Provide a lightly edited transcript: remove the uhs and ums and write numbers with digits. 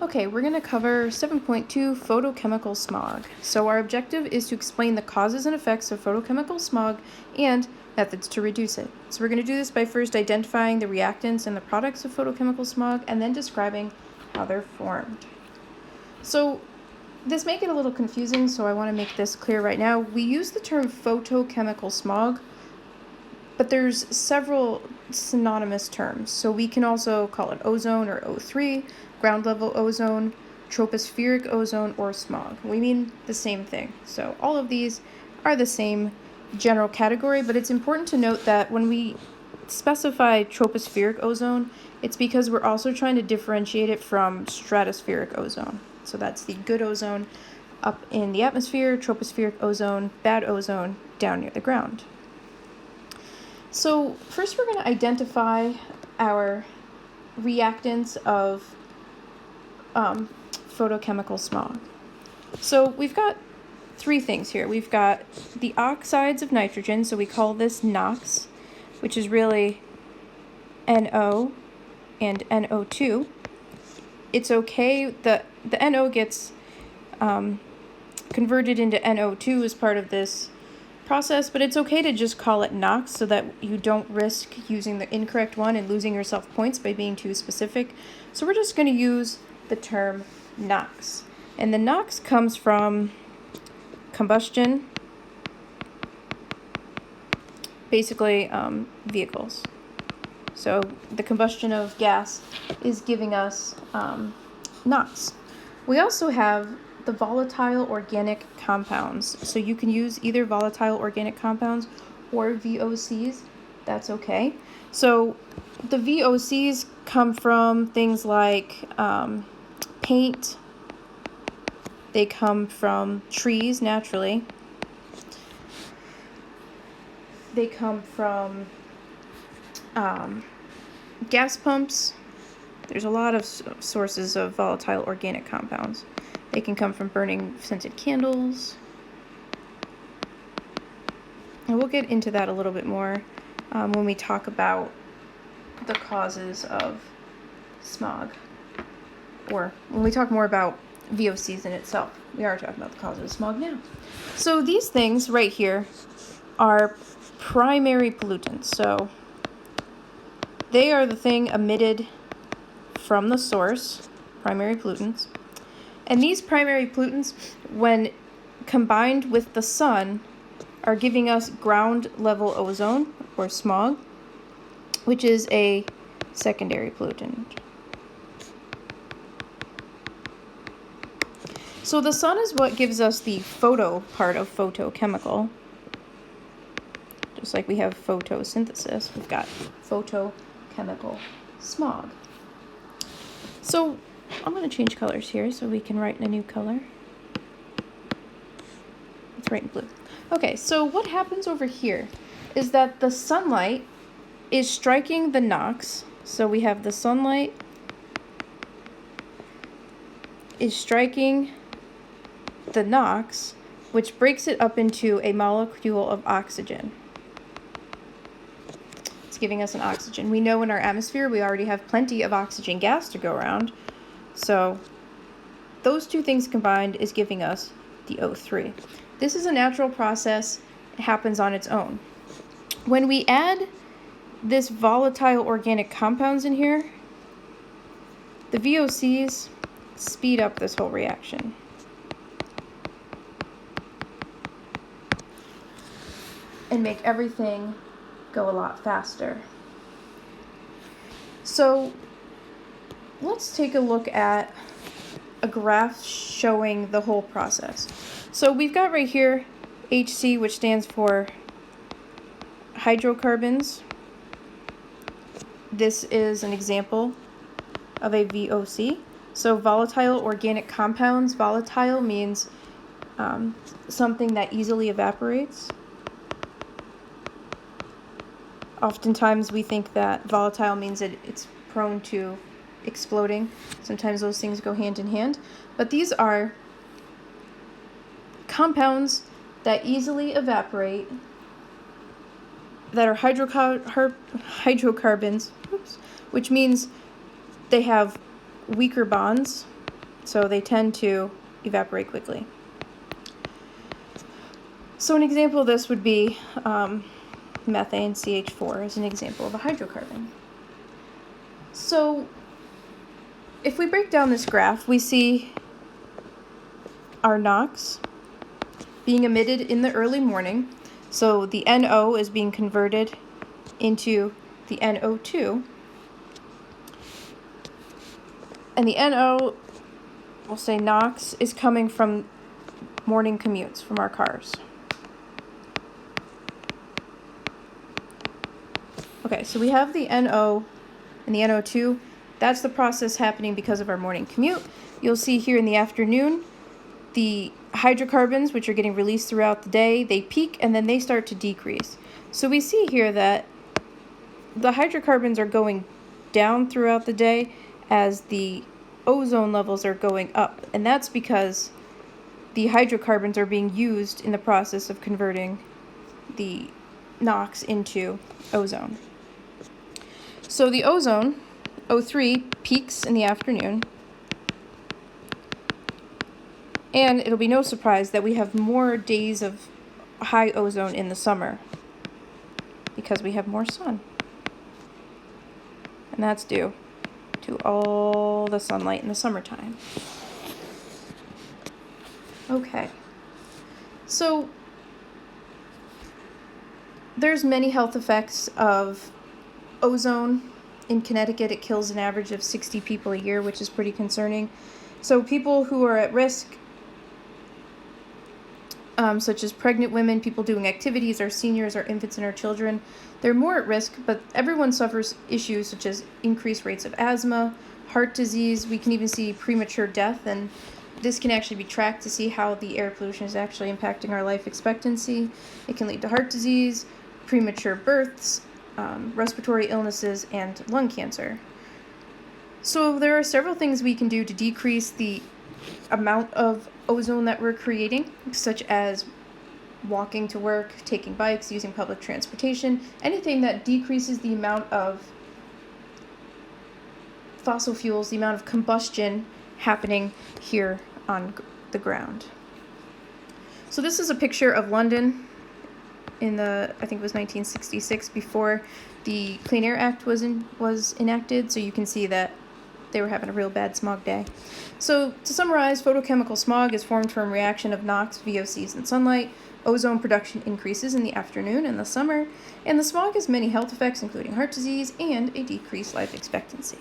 Okay, we're going to cover 7.2 photochemical smog. So our objective is to explain the causes and effects of photochemical smog and methods to reduce it. So we're going to do this by first identifying the reactants and the products of photochemical smog and then describing how they're formed. So this may get a little confusing, so I want to make this clear right now. We use the term photochemical smog, but there's several synonymous terms. So we can also call it ozone or O3, ground level ozone, tropospheric ozone, or smog. We mean the same thing. So all of these are the same general category, but it's important to note that when we specify tropospheric ozone, it's because we're also trying to differentiate it from stratospheric ozone. So that's the good ozone up in the atmosphere, tropospheric ozone, bad ozone down near the ground. So first we're going to identify our reactants of photochemical smog. So we've got three things here. We've got the oxides of nitrogen, so we call this NOx, which is really NO and NO2. It's okay, the NO gets converted into NO2 as part of this process, but it's okay to just call it NOx so that you don't risk using the incorrect one and losing yourself points by being too specific. So we're just going to use the term NOx. And the NOx comes from combustion, basically vehicles. So the combustion of gas is giving us NOx. We also have the volatile organic compounds. So you can use either volatile organic compounds or VOCs. That's okay. So the VOCs come from things like paint. They come from trees naturally. They come from gas pumps. There's a lot of sources of volatile organic compounds. They can come from burning scented candles. And we'll get into that a little bit more when we talk about the causes of smog. Or when we talk more about VOCs in itself. We are talking about the causes of smog now. So these things right here are primary pollutants. So they are the thing emitted from the source, primary pollutants. And these primary pollutants, when combined with the sun, are giving us ground level ozone, or smog, which is a secondary pollutant. So the sun is what gives us the photo part of photochemical. Just like we have photosynthesis, we've got photochemical smog. So I'm going to change colors here so we can write in a new color. Let's write in blue. Okay, so what happens over here is that the sunlight is striking the NOx. So we have the sunlight is striking the NOx, which breaks it up into a molecule of oxygen. It's giving us an oxygen. We know in our atmosphere we already have plenty of oxygen gas to go around. So those two things combined is giving us the O3. This is a natural process. It happens on its own. When we add this volatile organic compounds in here, the VOCs speed up this whole reaction. And make everything go a lot faster. So let's take a look at a graph showing the whole process. So we've got right here HC, which stands for hydrocarbons. This is an example of a VOC. So volatile organic compounds. Volatile means something that easily evaporates. Oftentimes we think that volatile means that it's prone to exploding. Sometimes those things go hand in hand. But these are compounds that easily evaporate, that are hydrocarbons, which means they have weaker bonds so they tend to evaporate quickly. So an example of this would be methane, CH4, is an example of a hydrocarbon. So if we break down this graph, we see our NOx being emitted in the early morning. So the NO is being converted into the NO2. And the NO, we'll say NOx, is coming from morning commutes from our cars. Okay, so we have the NO and the NO2. That's the process happening because of our morning commute. You'll see here in the afternoon, the hydrocarbons, which are getting released throughout the day, they peak and then they start to decrease. So we see here that the hydrocarbons are going down throughout the day as the ozone levels are going up. And that's because the hydrocarbons are being used in the process of converting the NOx into ozone. So the ozone, O3, peaks in the afternoon. And it'll be no surprise that we have more days of high ozone in the summer because we have more sun. And that's due to all the sunlight in the summertime. Okay. So there's many health effects of ozone. In Connecticut, it kills an average of 60 people a year, which is pretty concerning. So people who are at risk, such as pregnant women, people doing activities, our seniors, our infants, and our children, they're more at risk, but everyone suffers issues such as increased rates of asthma, heart disease. We can even see premature death, and this can actually be tracked to see how the air pollution is actually impacting our life expectancy. It can lead to heart disease, premature births, respiratory illnesses, and lung cancer. So there are several things we can do to decrease the amount of ozone that we're creating, such as walking to work, taking bikes, using public transportation, anything that decreases the amount of fossil fuels, the amount of combustion happening here on the ground. So this is a picture of London in I think it was 1966, before the Clean Air Act was enacted, so you can see that they were having a real bad smog day. So to summarize, photochemical smog is formed from reaction of NOx, VOCs, and sunlight. Ozone production increases in the afternoon and the summer, and the smog has many health effects, including heart disease and a decreased life expectancy.